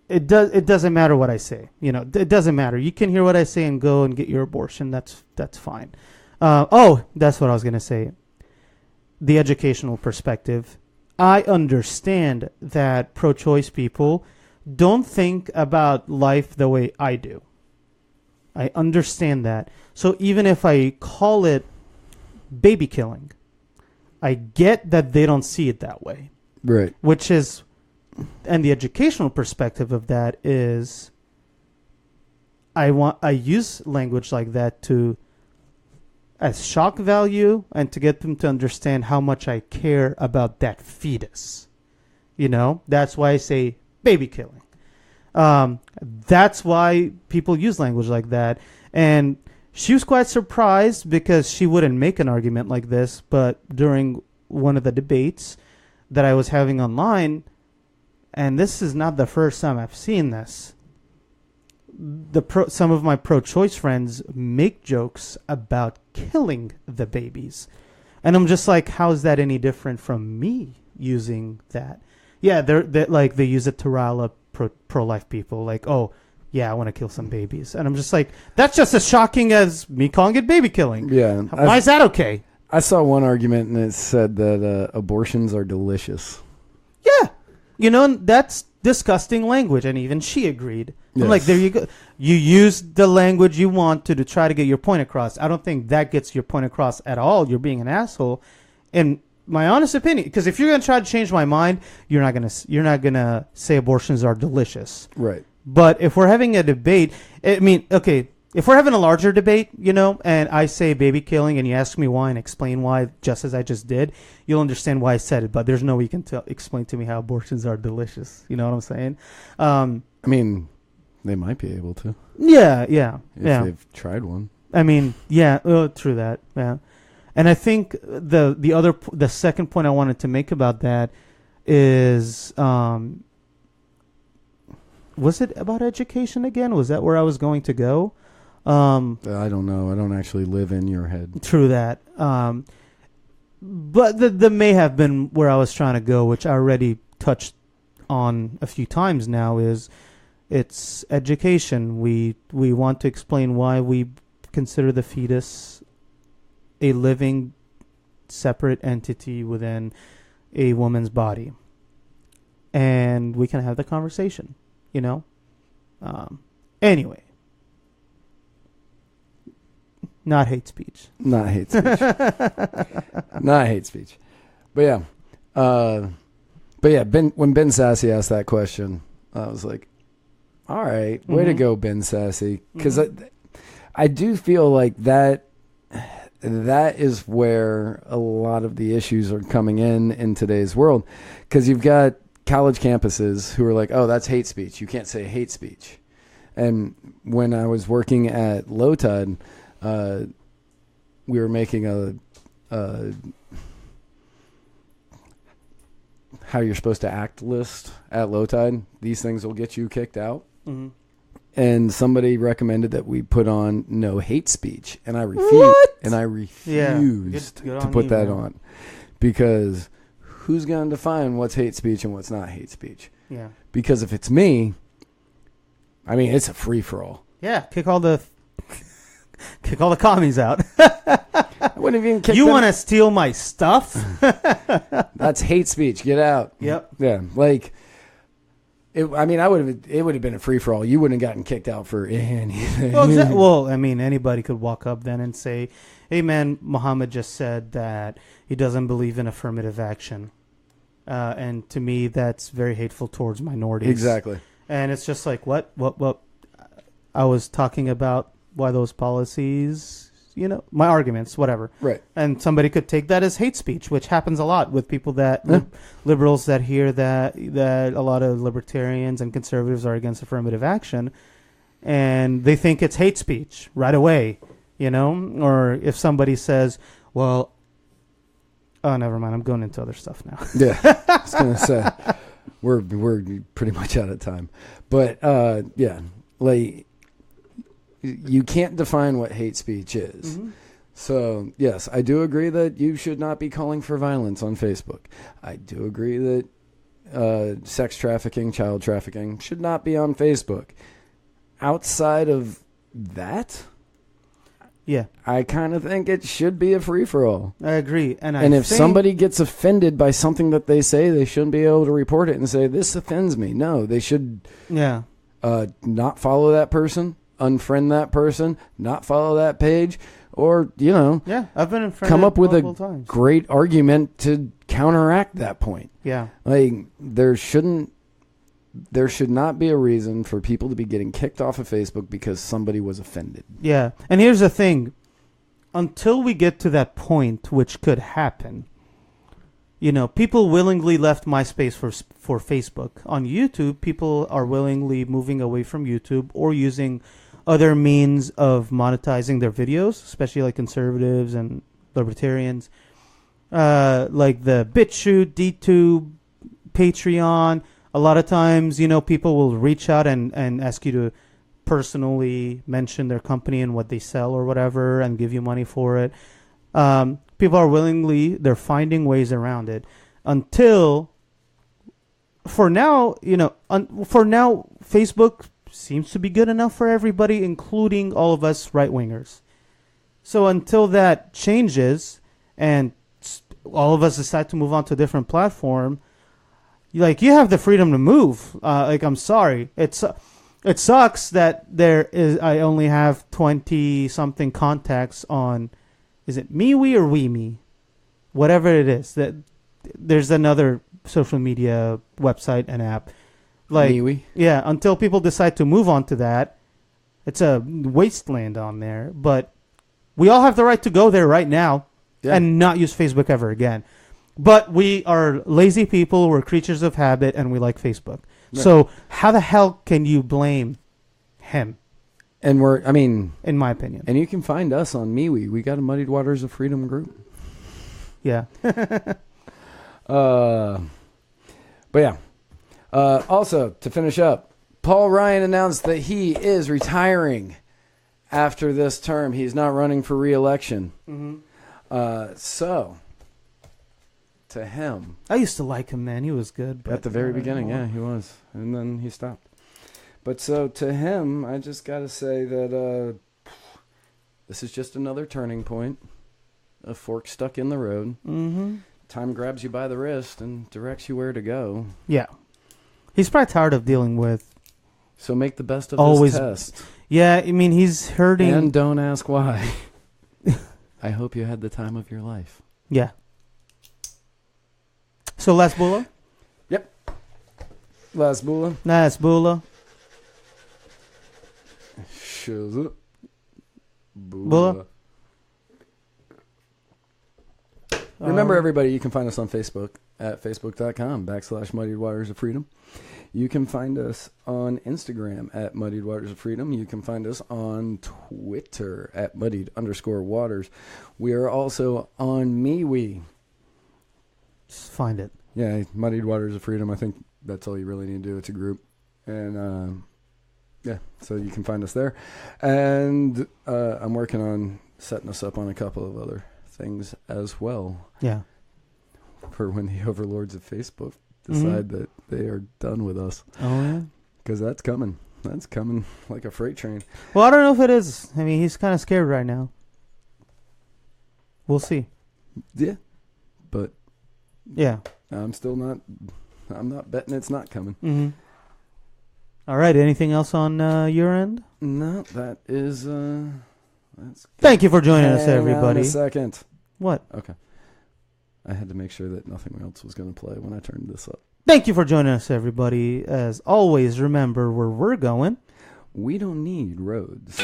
It doesn't matter what I say. You know, it doesn't matter. You can hear what I say and go and get your abortion. That's fine. That's what I was gonna say. The educational perspective. I understand that pro-choice people don't think about life the way I do. I understand that. So even if I call it baby killing, I get that they don't see it that way. Right. Which is, and the educational perspective of that is, I use language like that as shock value and to get them to understand how much I care about that fetus. You know, that's why I say baby killing. That's why people use language like that. And she was quite surprised because she wouldn't make an argument like this, but during one of the debates that I was having online, and this is not the first time I've seen this, some of my pro-choice friends make jokes about killing the babies. And I'm just like, how is that any different from me using that? Yeah, they're like, they use it to rile up pro-life people. Like, oh, yeah, I want to kill some babies. And I'm just like, that's just as shocking as me calling it baby killing. Yeah. Why is that okay? I saw one argument and it said that abortions are delicious. and that's disgusting language. And even she agreed. Yes. I'm like, there you go. You use the language you want to try to get your point across. I don't think that gets your point across at all. You're being an asshole. In my honest opinion, because if you're going to try to change my mind, you're not going to say abortions are delicious. Right. But if we're having a debate, okay, if we're having a larger debate, and I say baby killing and you ask me why and explain why just as I just did, you'll understand why I said it. But there's no way you can explain to me how abortions are delicious. You know what I'm saying? I mean, they might be able to. Yeah. If they've tried one. I mean, yeah, true that. Yeah. And I think the second point I wanted to make about that is, was it about education again? Was that where I was going to go? I don't know. I don't actually live in your head. True that. But the may have been where I was trying to go, which I already touched on a few times now, is it's education. We want to explain why we consider the fetus a living, separate entity within a woman's body. And we can have the conversation, Anyway. Not hate speech. Not hate speech. Not hate speech. But yeah. When Ben Sassy asked that question, I was like, all right, way to go, Ben Sassy. Because I do feel like that is where a lot of the issues are coming in today's world. Because you've got college campuses who are like, oh, that's hate speech. You can't say hate speech. And when I was working at Low Tide, we were making a how you're supposed to act list at Low Tide. These things will get you kicked out. Mm-hmm. And somebody recommended that we put on no hate speech, and I refused. What? And I refused to put that on, because who's going to define what's hate speech and what's not hate speech? Yeah. Because if it's me, I mean, it's a free for all. Yeah, kick all the commies out. I wouldn't even kick You them. want to steal my stuff? That's hate speech. Get out. Yep. Yeah, like it would have been a free for all. You wouldn't have gotten kicked out for anything. Well, I mean, anybody could walk up then and say, "Hey, man, Muhammad just said that he doesn't believe in affirmative action," and to me, that's very hateful towards minorities. Exactly. And it's just like, what? I was talking about why those policies, my arguments, whatever. Right. And somebody could take that as hate speech, which happens a lot with people that, liberals that hear that a lot of libertarians and conservatives are against affirmative action, and they think it's hate speech right away, Or if somebody says, well, oh, never mind, I'm going into other stuff now. Yeah, I was going to say, we're pretty much out of time. But, yeah, like, you can't define what hate speech is. Mm-hmm. So, yes, I do agree that you should not be calling for violence on Facebook. I do agree that sex trafficking, child trafficking should not be on Facebook. Outside of that, yeah, I kind of think it should be a free-for-all. I agree. And if somebody gets offended by something that they say, they shouldn't be able to report it and say, this offends me. No, they should not follow that person. Unfriend that person, not follow that page, or I've been unfriended come up with a times. Great argument to counteract that point. Yeah, like there should not be a reason for people to be getting kicked off of Facebook because somebody was offended. Yeah, and here's the thing: until we get to that point, which could happen, people willingly left MySpace for Facebook. On YouTube, people are willingly moving away from YouTube or using other means of monetizing their videos, especially like conservatives and libertarians, like the BitChute, DTube, Patreon. A lot of times, people will reach out and ask you to personally mention their company and what they sell or whatever and give you money for it. People are they're finding ways around it until, for now, Facebook seems to be good enough for everybody, including all of us right-wingers. So until that changes and all of us decide to move on to a different platform, Like, you have the freedom to move. Like, I'm sorry. It sucks that I only have 20-something contacts on, is it MeWe or WeMe? Whatever it is. That there's another social media website and app. Like, MeWe? Yeah, until people decide to move on to that, it's a wasteland on there. But we all have the right to go there right now and not use Facebook ever again. But we are lazy people, we're creatures of habit, and we like Facebook. Right. So how the hell can you blame him? And in my opinion. And you can find us on MeWe. We got a Muddied Waters of Freedom group. Yeah. But yeah. Also, to finish up, Paul Ryan announced that he is retiring after this term. He's not running for re-election. Mm-hmm. So, to him, I used to like him, man. He was good. But at the very beginning, yeah, he was. And then he stopped. But so, to him, I just got to say that this is just another turning point. A fork stuck in the road. Mm-hmm. Time grabs you by the wrist and directs you where to go. Yeah. He's probably tired of dealing with... So make the best of this test. Yeah, I mean, he's hurting... And don't ask why. I hope you had the time of your life. Yeah. So, last Bula? Yep. Last Bula. Last Bula. Shazza. Bula. Remember, everybody, you can find us on Facebook at facebook.com/Muddied Waters of Freedom. You can find us on Instagram at Muddied Waters of Freedom. You can find us on Twitter at Muddied_Waters. We are also on MeWe. Just find it. Yeah, Muddied Waters of Freedom. I think that's all you really need to do. It's a group. And, yeah, so you can find us there. And I'm working on setting us up on a couple of other things as well. Yeah. For when the overlords of Facebook decide that they are done with us. Oh, yeah? Because that's coming. That's coming like a freight train. Well, I don't know if it is. I mean, he's kind of scared right now. We'll see. Yeah. But... Yeah. I'm not betting it's not coming. Mm-hmm. All right. Anything else on your end? No, that is... That's good. Thank you for joining us, everybody. Hang on a second. What? Okay. I had to make sure that nothing else was going to play when I turned this up. Thank you for joining us, everybody. As always, remember where we're going. We don't need roads.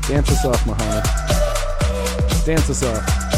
Dance us off, Muhammad. Dance us off.